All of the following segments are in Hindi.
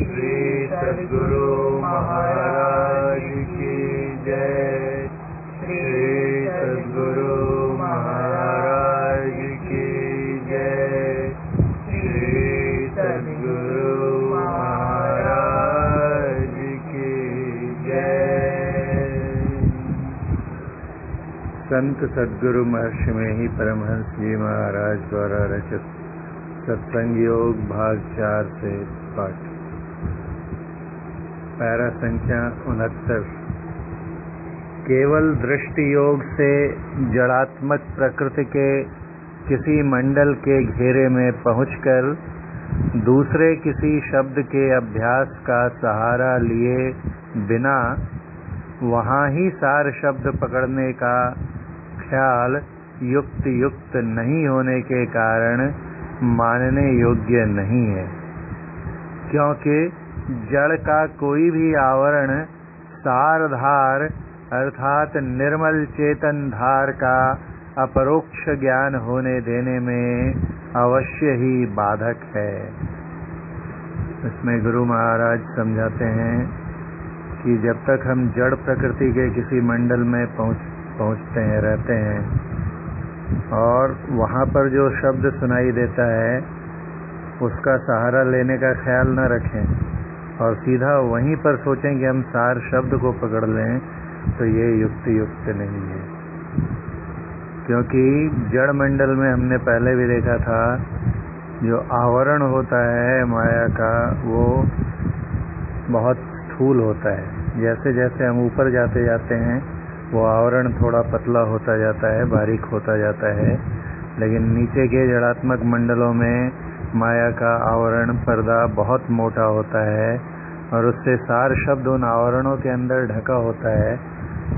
श्री सद्गुरु महाराज की जय। श्री सद्गुरु महाराज की जय। श्री सद्गुरु महाराज की जय। संत सद्गुरु महर्षि में ही परमहंस जी महाराज द्वारा रचित सत्संग योग भाग 4 से पाठ। पैरा संख्या 69। केवल दृष्टि योग से जड़ात्मक प्रकृति के किसी मंडल के घेरे में पहुंचकर दूसरे किसी शब्द के अभ्यास का सहारा लिए बिना वहां ही सार शब्द पकड़ने का ख्याल युक्त नहीं होने के कारण मानने योग्य नहीं है, क्योंकि जड़ का कोई भी आवरण सारधार अर्थात निर्मल चेतन धार का अपरोक्ष ज्ञान होने देने में अवश्य ही बाधक है। इसमें गुरु महाराज समझाते हैं कि जब तक हम जड़ प्रकृति के किसी मंडल में पहुंचते हैं, रहते हैं, और वहाँ पर जो शब्द सुनाई देता है उसका सहारा लेने का ख्याल न रखें और सीधा वहीं पर सोचें कि हम सार शब्द को पकड़ लें, तो ये युक्त नहीं है। क्योंकि जड़ मंडल में हमने पहले भी देखा था, जो आवरण होता है माया का वो बहुत स्थूल होता है। जैसे जैसे हम ऊपर जाते जाते हैं वो आवरण थोड़ा पतला होता जाता है, बारीक होता जाता है, लेकिन नीचे के जड़ात्मक मंडलों में माया का आवरण पर्दा बहुत मोटा होता है और उससे सार शब्द उन आवरणों के अंदर ढका होता है,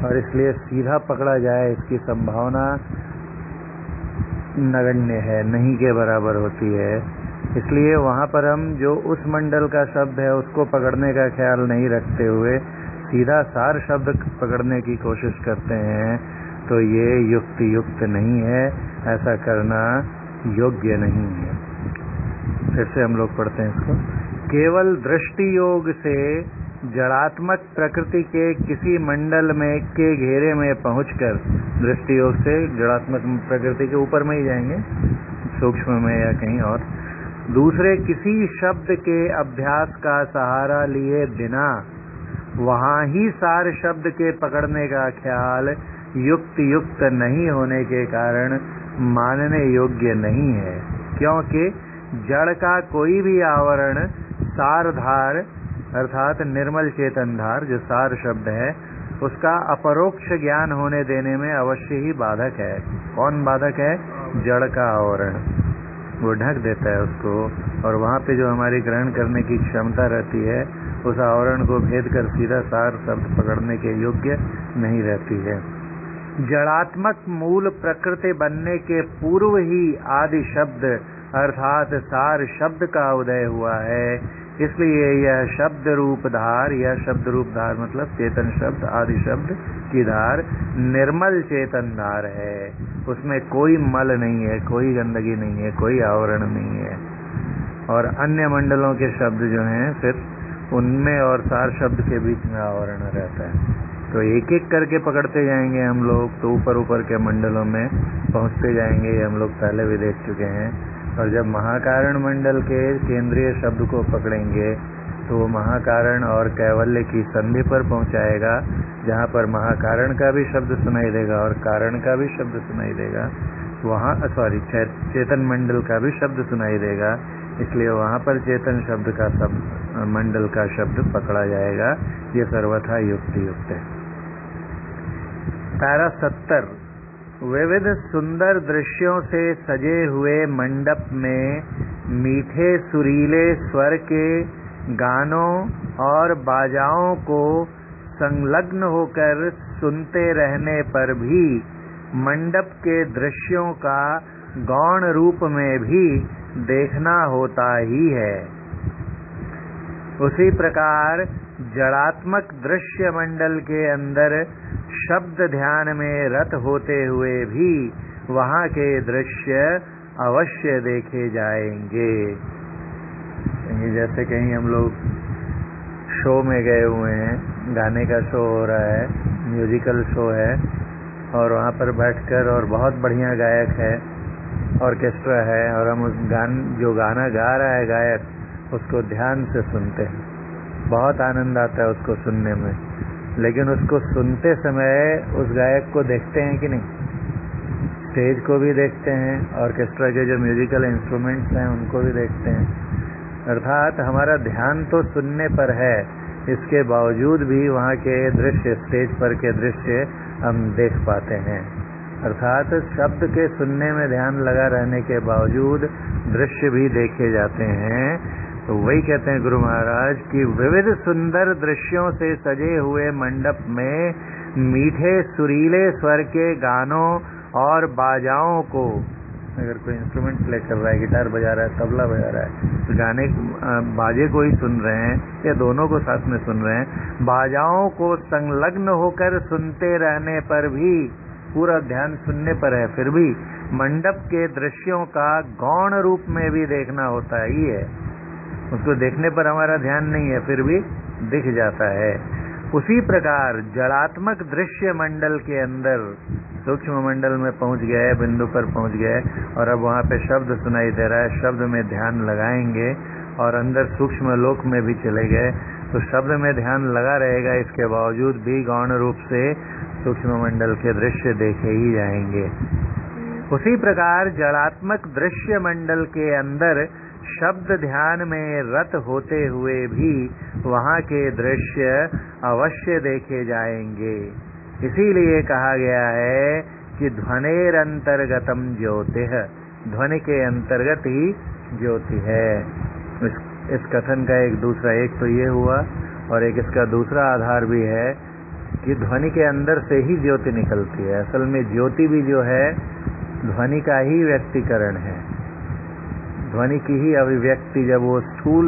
और इसलिए सीधा पकड़ा जाए इसकी संभावना नगण्य है, नहीं के बराबर होती है। इसलिए वहाँ पर हम जो उस मंडल का शब्द है उसको पकड़ने का ख्याल नहीं रखते हुए सीधा सार शब्द पकड़ने की कोशिश करते हैं, तो ये युक्त नहीं है, ऐसा करना योग्य नहीं है। फिर से हम लोग पढ़ते हैं इसको। केवल दृष्टि योग से जड़ात्मक प्रकृति के किसी मंडल में के घेरे में पहुंचकर, दृष्टि योग से जड़ात्मक प्रकृति के ऊपर में ही जाएंगे, सूक्ष्म में या कहीं और, दूसरे किसी शब्द के अभ्यास का सहारा लिए बिना वहाँ ही सार शब्द के पकड़ने का ख्याल युक्त नहीं होने के कारण मानने योग्य नहीं है, क्योंकि जड़ का कोई भी आवरण सारधार अर्थात निर्मल चेतन धार जो सार शब्द है उसका अपरोक्ष ज्ञान होने देने में अवश्य ही बाधक है। कौन बाधक है? जड़ का आवरण, वो ढक देता है उसको, और वहाँ पे जो हमारी ग्रहण करने की क्षमता रहती है उस आवरण को भेद कर सीधा सार शब्द पकड़ने के योग्य नहीं रहती है। जड़ात्मक मूल प्रकृति बनने के पूर्व ही आदि शब्द अर्थात सार शब्द का उदय हुआ है, इसलिए यह शब्द रूप धार, यह शब्द रूप धार मतलब चेतन शब्द आदि शब्द की धार निर्मल चेतन धार है। उसमें कोई मल नहीं है, कोई गंदगी नहीं है, कोई आवरण नहीं है। और अन्य मंडलों के शब्द जो हैं फिर उनमें और सार शब्द के बीच में आवरण रहता है। तो एक एक करके पकड़ते जाएंगे हम लोग, तो ऊपर के मंडलों में पहुंचते जाएंगे। ये हम लोग पहले भी देख चुके हैं। और जब महाकारण मंडल के केंद्रीय शब्द को पकड़ेंगे तो वो महाकारण और कैवल्य की संधि पर पहुंचाएगा, जहाँ पर महाकारण का भी शब्द सुनाई देगा और कारण का भी शब्द सुनाई देगा, वहाँ चेतन मंडल का भी शब्द सुनाई देगा। इसलिए वहाँ पर चेतन शब्द का मंडल का शब्द पकड़ा जाएगा। ये सर्वथा युक्त है। पैरा 70। विविध सुंदर दृश्यों से सजे हुए मंडप में मीठे सुरीले स्वर के गानों और बाजाओं को संलग्न होकर सुनते रहने पर भी मंडप के दृश्यों का गौण रूप में भी देखना होता ही है। उसी प्रकार जड़ात्मक दृश्य मंडल के अंदर शब्द ध्यान में रत होते हुए भी वहाँ के दृश्य अवश्य देखे जाएंगे। जैसे कहीं हम लोग शो में गए हुए हैं, गाने का शो हो रहा है, म्यूजिकल शो है, और वहाँ पर बैठकर, और बहुत बढ़िया गायक है, ऑर्केस्ट्रा है, और हम उस जो गाना गा रहा है गायक, उसको ध्यान से सुनते हैं। बहुत आनंद आता है उसको सुनने में, लेकिन उसको सुनते समय उस गायक को देखते हैं कि नहीं? स्टेज को भी देखते हैं, ऑर्केस्ट्रा के जो म्यूजिकल इंस्ट्रूमेंट्स हैं उनको भी देखते हैं। अर्थात हमारा ध्यान तो सुनने पर है, इसके बावजूद भी वहाँ के दृश्य, स्टेज पर के दृश्य हम देख पाते हैं। अर्थात शब्द के सुनने में ध्यान लगा रहने के बावजूद दृश्य भी देखे जाते हैं। तो वही कहते हैं गुरु महाराज कि विविध सुंदर दृश्यों से सजे हुए मंडप में मीठे सुरीले स्वर के गानों और बाजाओं को, अगर कोई इंस्ट्रूमेंट प्ले कर रहा है, गिटार बजा रहा है, तबला बजा रहा है, तो गाने बाजे को ही सुन रहे हैं या दोनों को साथ में सुन रहे हैं, बाजाओं को संलग्न होकर सुनते रहने पर भी, पूरा ध्यान सुनने पर है, फिर भी मंडप के दृश्यों का गौण रूप में भी देखना होता ही है। उसको देखने पर हमारा ध्यान नहीं है, फिर भी दिख जाता है। उसी प्रकार जड़ात्मक दृश्य मंडल के अंदर सूक्ष्म मंडल में पहुंच गए, बिंदु पर पहुंच गए, और अब वहाँ पे शब्द सुनाई दे रहा है, शब्द में ध्यान लगाएंगे, और अंदर सूक्ष्म लोक में भी चले गए तो शब्द में ध्यान लगा रहेगा, इसके बावजूद भी गौण रूप से सूक्ष्म मंडल के दृश्य देखे ही जाएंगे। उसी प्रकार जड़ात्मक दृश्य मंडल के अंदर शब्द ध्यान में रत होते हुए भी वहाँ के दृश्य अवश्य देखे जाएंगे। इसीलिए कहा गया है कि ध्वनेर अंतर्गतम ज्योतिः, ध्वनि के अंतर्गत ही ज्योति है। इस कथन का एक दूसरा, एक तो ये हुआ, और एक इसका दूसरा आधार भी है कि ध्वनि के अंदर से ही ज्योति निकलती है। असल में ज्योति भी जो है ध्वनि का ही व्यक्तीकरण है, ध्वनि की ही अभिव्यक्ति। जब वो स्थूल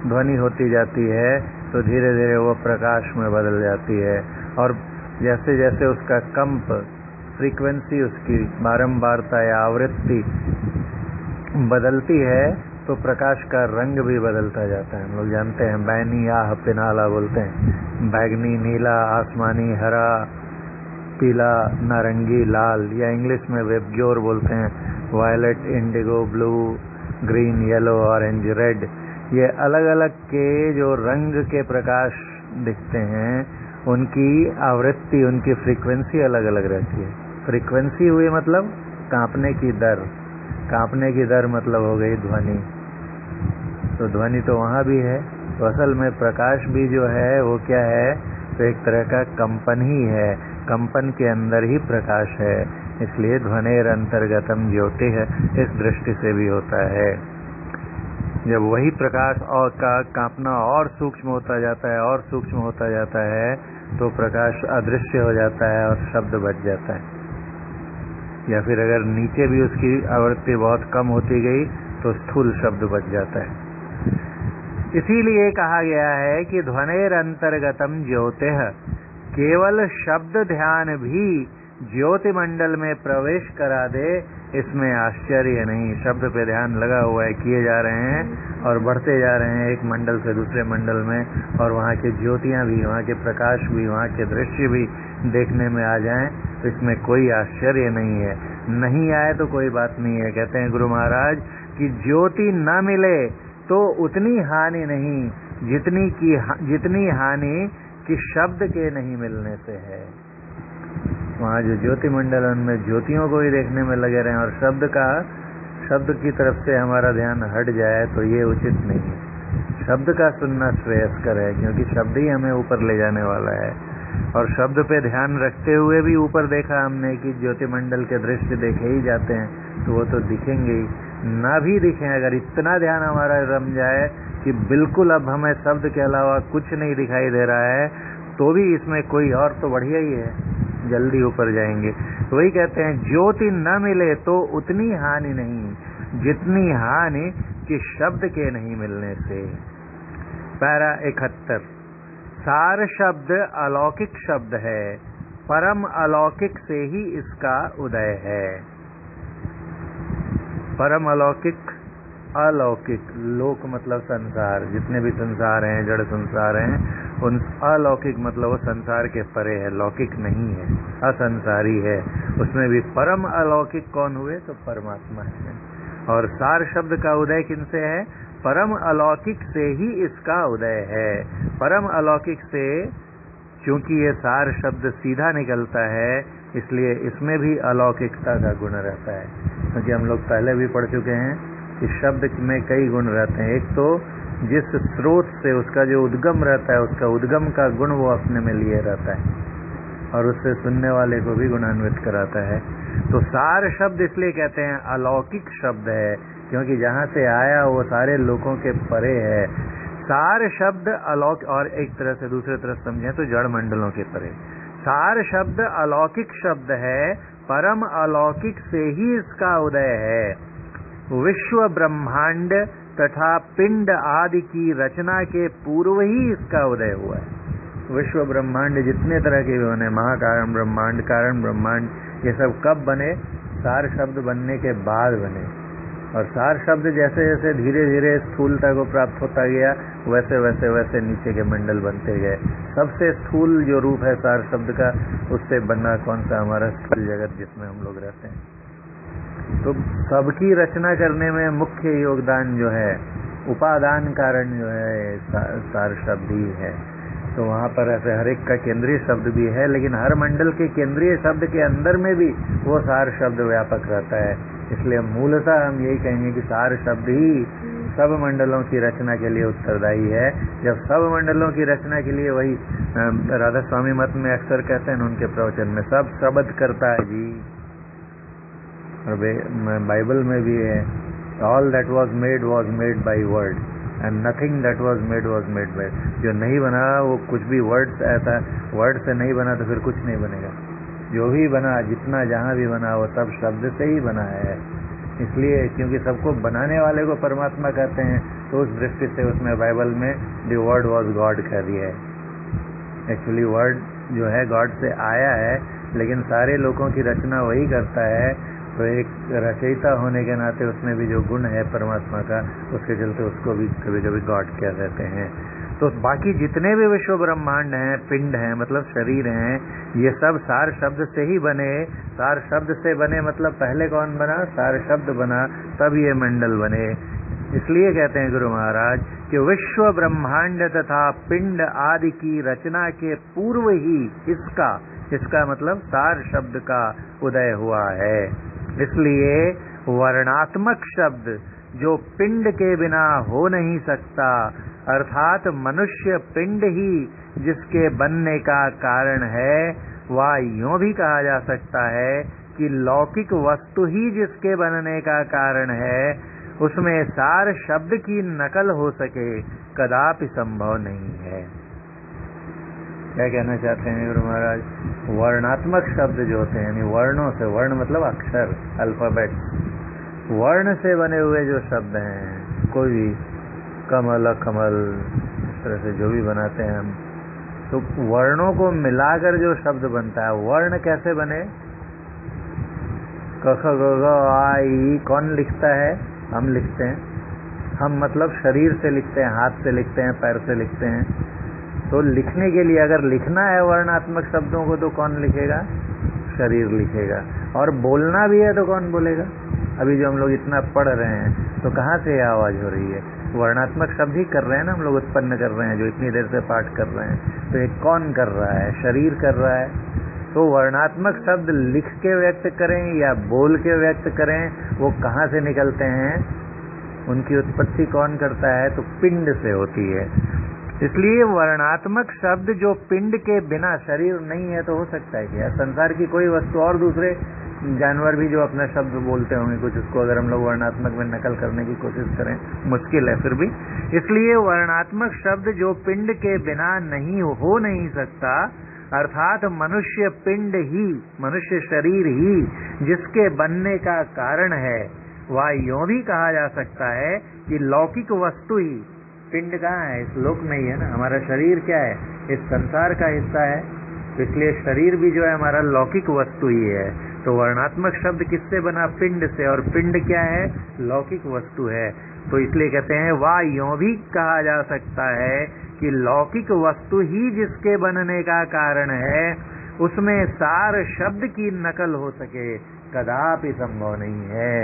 ध्वनि होती जाती है तो धीरे धीरे वो प्रकाश में बदल जाती है, और जैसे जैसे उसका कंप, फ्रीक्वेंसी, उसकी बारंबारता या आवृत्ति बदलती है तो प्रकाश का रंग भी बदलता जाता है। हम लोग जानते हैं बैनी आह पिनाला बोलते हैं, बैगनी, नीला, आसमानी, हरा, पीला, नारंगी, लाल, या इंग्लिश में वेबग्योर बोलते हैं, violet, indigo, blue, green, yellow, orange, red. ये अलग अलग के जो रंग के प्रकाश दिखते हैं, उनकी आवृत्ति, उनकी फ्रीक्वेंसी अलग अलग रहती है। फ्रीक्वेंसी हुई मतलब कांपने की दर, कांपने की दर मतलब हो गई ध्वनि। तो ध्वनि तो वहाँ भी है, तो असल में प्रकाश भी जो है वो क्या है, तो एक तरह का कंपन ही है, कंपन के अंदर ही प्रकाश है। इसलिए ध्वनेर अंतर्गतम ज्योति है, इस दृष्टि से भी होता है। जब वही प्रकाश और का कांपना और सूक्ष्म होता जाता है, और सूक्ष्म होता जाता है, तो प्रकाश अदृश्य हो जाता है और शब्द बच जाता है। या फिर अगर नीचे भी उसकी आवृत्ति बहुत कम होती गई तो स्थूल शब्द बच जाता है। इसीलिए कहा गया है कि ध्वनेर अंतर्गतम ज्योतिः, केवल शब्द ध्यान भी ज्योति मंडल में प्रवेश करा दे, इसमें आश्चर्य नहीं। शब्द पे ध्यान लगा हुआ है, किए जा रहे हैं और बढ़ते जा रहे हैं एक मंडल से दूसरे मंडल में, और वहाँ की ज्योतियाँ भी, वहाँ के प्रकाश भी, वहाँ के दृश्य भी देखने में आ जाएं, तो इसमें कोई आश्चर्य नहीं है। नहीं आए तो कोई बात नहीं है। कहते हैं गुरु महाराज कि ज्योति न मिले तो उतनी हानि नहीं जितनी हानि कि शब्द के नहीं मिलने से है। वहाँ जो ज्योति मंडल, उनमें ज्योतियों को ही देखने में लगे रहें और शब्द की तरफ से हमारा ध्यान हट जाए तो ये उचित नहीं है। शब्द का सुनना श्रेयस्कर है, क्योंकि शब्द ही हमें ऊपर ले जाने वाला है। और शब्द पे ध्यान रखते हुए भी ऊपर देखा हमने कि ज्योति मंडल के दृश्य देखे ही जाते हैं, तो वो तो दिखेंगे ही। ना भी दिखें, अगर इतना ध्यान हमारा रम जाए कि बिल्कुल अब हमें शब्द के अलावा कुछ नहीं दिखाई दे रहा है, तो भी इसमें कोई और तो बढ़िया ही है, जल्दी ऊपर जाएंगे। तो वही कहते हैं ज्योति न मिले तो उतनी हानि नहीं जितनी हानि कि शब्द के नहीं मिलने से। पैरा 71। सार शब्द अलौकिक शब्द है, परम अलौकिक से ही इसका उदय है। परम अलौकिक अलौकिक, लोक मतलब संसार, जितने भी संसार हैं, जड़ संसार हैं, उन अलौकिक मतलब वो संसार के परे है, लौकिक नहीं है, असंसारी है। उसमें भी परम अलौकिक कौन हुए? तो परमात्मा है। और सार शब्द का उदय किनसे है? परम अलौकिक से ही इसका उदय है। परम अलौकिक से, क्योंकि ये सार शब्द सीधा निकलता है, इसलिए इसमें भी अलौकिकता का गुण रहता है। क्योंकि हम लोग पहले भी पढ़ चुके हैं कि शब्द में कई गुण रहते हैं। एक तो जिस स्रोत से उसका जो उद्गम रहता है, उसका उद्गम का गुण वो अपने में लिए रहता है और उससे सुनने वाले को भी गुणान्वित कराता है। तो सार शब्द इसलिए कहते हैं अलौकिक शब्द है, क्योंकि जहाँ से आया वो सारे लोगों के परे है। सार शब्द अलौकिक, और एक तरह से दूसरे तरफ समझें तो जड़ मंडलों के परे। सार शब्द अलौकिक शब्द है, परम अलौकिक से ही इसका उदय है। विश्व ब्रह्मांड तथा पिंड आदि की रचना के पूर्व ही इसका उदय हुआ है। विश्व ब्रह्मांड जितने तरह के बने, महाकारण ब्रह्मांड, कारण ब्रह्मांड, ये सब कब बने? सार शब्द बनने के बाद बने। और सार शब्द जैसे जैसे धीरे धीरे स्थूलता को प्राप्त होता गया, वैसे वैसे वैसे नीचे के मंडल बनते गए। सबसे स्थूल जो रूप है सार शब्द का, उससे बना कौन सा? हमारा स्थूल जगत जिसमें हम लोग रहते हैं। तो सबकी रचना करने में मुख्य योगदान जो है, उपादान कारण जो है, सार शब्द ही है। तो वहाँ पर ऐसे हर एक का केंद्रीय शब्द भी है, लेकिन हर मंडल के केंद्रीय शब्द के अंदर में भी वो सार शब्द व्यापक रहता है। इसलिए मूलतः हम यही कहेंगे कि सार शब्द ही सब मंडलों की रचना के लिए उत्तरदायी है। जब सब मंडलों की रचना के लिए, वही राधा स्वामी मत में अक्सर कहते हैं उनके प्रवचन में, सब शब्द करता है जी। और बाइबल में भी है, all that was made by word and nothing that was made by. जो नहीं बना वो कुछ भी वर्ड, ऐसा वर्ड से नहीं बना तो फिर कुछ नहीं बनेगा। जो भी बना, जितना जहाँ भी बना, वो सब शब्द से ही बना है। इसलिए क्योंकि सबको बनाने वाले को परमात्मा कहते हैं, तो उस दृष्टि से उसमें बाइबल में द वर्ड वाज गॉड कह दिया है। एक्चुअली वर्ड जो है गॉड से आया है, लेकिन सारे लोगों की रचना वही करता है। तो एक रचयिता होने के नाते उसमें भी जो गुण है परमात्मा का, उसके चलते उसको भी कभी कभी गॉड कह देते हैं। तो बाकी जितने भी विश्व ब्रह्मांड हैं, पिंड हैं, मतलब शरीर हैं, ये सब सार शब्द से ही बने। सार शब्द से बने मतलब पहले कौन बना? सार शब्द बना, तब ये मंडल बने। इसलिए कहते हैं गुरु महाराज कि विश्व ब्रह्मांड तथा पिंड आदि की रचना के पूर्व ही इसका मतलब सार शब्द का उदय हुआ है। इसलिए वर्णात्मक शब्द जो पिंड के बिना हो नहीं सकता, अर्थात मनुष्य पिंड ही जिसके बनने का कारण है, वह यूं भी कहा जा सकता है कि लौकिक वस्तु ही जिसके बनने का कारण है, उसमें सार शब्द की नकल हो सके कदापि संभव नहीं है। क्या कहना चाहते हैं गुरु महाराज? वर्णात्मक शब्द जो होते हैं, यानी वर्णों से, वर्ण मतलब अक्षर, अल्फाबेट, वर्ण से बने हुए जो शब्द हैं, कोई भी कमल, कमल, इस तरह से जो भी बनाते हैं हम, तो वर्णों को मिलाकर जो शब्द बनता है। वर्ण कैसे बने? क ख ग घ आ ई कौन लिखता है? हम लिखते हैं। हम मतलब शरीर से लिखते हैं, हाथ से लिखते हैं, पैर से लिखते हैं। तो लिखने के लिए अगर लिखना है वर्णात्मक शब्दों को, तो कौन लिखेगा? शरीर लिखेगा। और बोलना भी है तो कौन बोलेगा? अभी जो हम लोग इतना पढ़ रहे हैं, तो कहाँ से आवाज हो रही है? वर्णात्मक शब्द ही कर रहे हैं ना, हम लोग उत्पन्न कर रहे हैं, जो इतनी देर से पाठ कर रहे हैं। तो ये कौन कर रहा है? शरीर कर रहा है। तो वर्णात्मक शब्द लिख के व्यक्त करें या बोल के व्यक्त करें, वो कहाँ से निकलते हैं? उनकी उत्पत्ति कौन करता है? तो पिंड से होती है। इसलिए वर्णात्मक शब्द जो पिंड के बिना, शरीर नहीं है तो हो सकता है क्या? संसार की कोई वस्तु और दूसरे जानवर भी जो अपना शब्द बोलते होंगे कुछ, उसको अगर हम लोग वर्णात्मक में नकल करने की कोशिश करें, मुश्किल है फिर भी। इसलिए वर्णात्मक शब्द जो पिंड के बिना हो नहीं सकता, अर्थात मनुष्य पिंड ही, मनुष्य शरीर ही जिसके बनने का कारण है, वह यूं भी कहा जा सकता है कि लौकिक वस्तु ही, पिंड कहाँ है? इस लोक में ही है ना। हमारा शरीर क्या है? इस संसार का हिस्सा है। तो इसलिए शरीर भी जो है हमारा लौकिक वस्तु ही है। तो वर्णात्मक शब्द किससे बना? पिंड से। और पिंड क्या है? लौकिक वस्तु है। तो इसलिए कहते हैं वा यूं भी कहा जा सकता है कि लौकिक वस्तु ही जिसके बनने का कारण है, उसमें सार शब्द की नकल हो सके कदापि संभव नहीं है।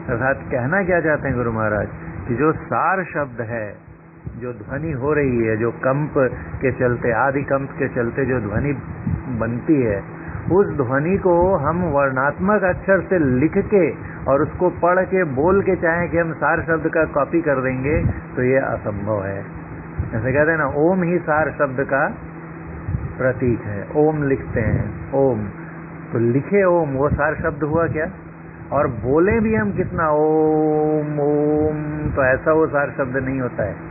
अर्थात कहना क्या चाहते हैं गुरु महाराज कि जो सार शब्द है, जो ध्वनि हो रही है, जो कंप के चलते, आदि कंप के चलते जो ध्वनि बनती है, उस ध्वनि को हम वर्णात्मक अक्षर से लिख के और उसको पढ़ के बोल के चाहें कि हम सार शब्द का कॉपी कर देंगे तो ये असंभव है। ऐसे कहते हैं ना, ओम ही सार शब्द का प्रतीक है। ओम लिखते हैं, ओम तो लिखे ओम, वो सार शब्द हुआ क्या? और बोले भी हम कितना ओम ओम, तो ऐसा वो सार शब्द नहीं होता है।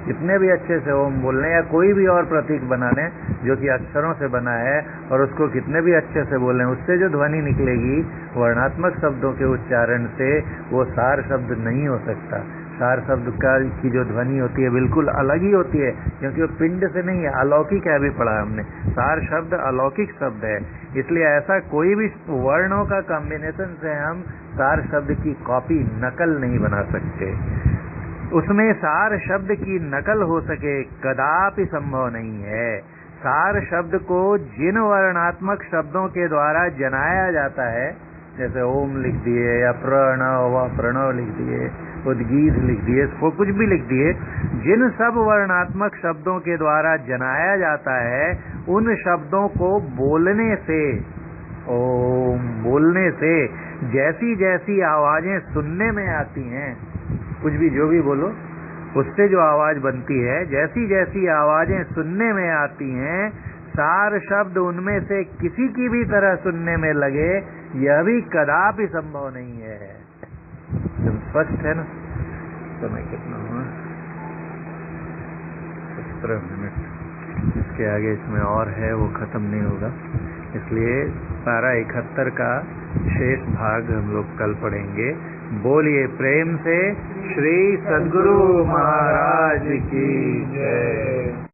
जितने भी अच्छे से ओम बोलने या कोई भी और प्रतीक बना लें जो कि अक्षरों से बना है, और उसको कितने भी अच्छे से बोलें, उससे जो ध्वनि निकलेगी वर्णात्मक शब्दों के उच्चारण से, वो सार शब्द नहीं हो सकता। सार शब्द की जो ध्वनि होती है बिल्कुल अलग ही होती है, क्योंकि वो पिंड से नहीं है, अलौकिक है। अभी पढ़ा हमने, सार शब्द अलौकिक शब्द है, इसलिए ऐसा कोई भी वर्णों का कॉम्बिनेशन से हम सार शब्द की कॉपी, नकल नहीं बना सकते। उसमें सार शब्द की नकल हो सके कदापि संभव नहीं है। सार शब्द को जिन वर्णात्मक शब्दों के द्वारा जनाया जाता है, जैसे ओम लिख दिए या प्रणव प्रणव लिख दिए, उद्गीत लिख दिए, वो कुछ भी लिख दिए, जिन सब वर्णात्मक शब्दों के द्वारा जनाया जाता है, उन शब्दों को बोलने से, ओम बोलने से जैसी जैसी आवाजें सुनने में आती हैं, कुछ भी जो भी बोलो उससे जो आवाज बनती है, जैसी जैसी आवाजें सुनने में आती हैं, सार शब्द उनमें से किसी की भी तरह सुनने में लगे, यह भी कदापि संभव नहीं है। एकदम स्पष्ट है ना? समय कितना हुआ? 17 मिनट। इसके आगे इसमें और है, वो खत्म नहीं होगा, इसलिए पारा 71 का शेष भाग हम लोग कल पढ़ेंगे। बोलिए प्रेम से श्री सद्गुरु महाराज की जय।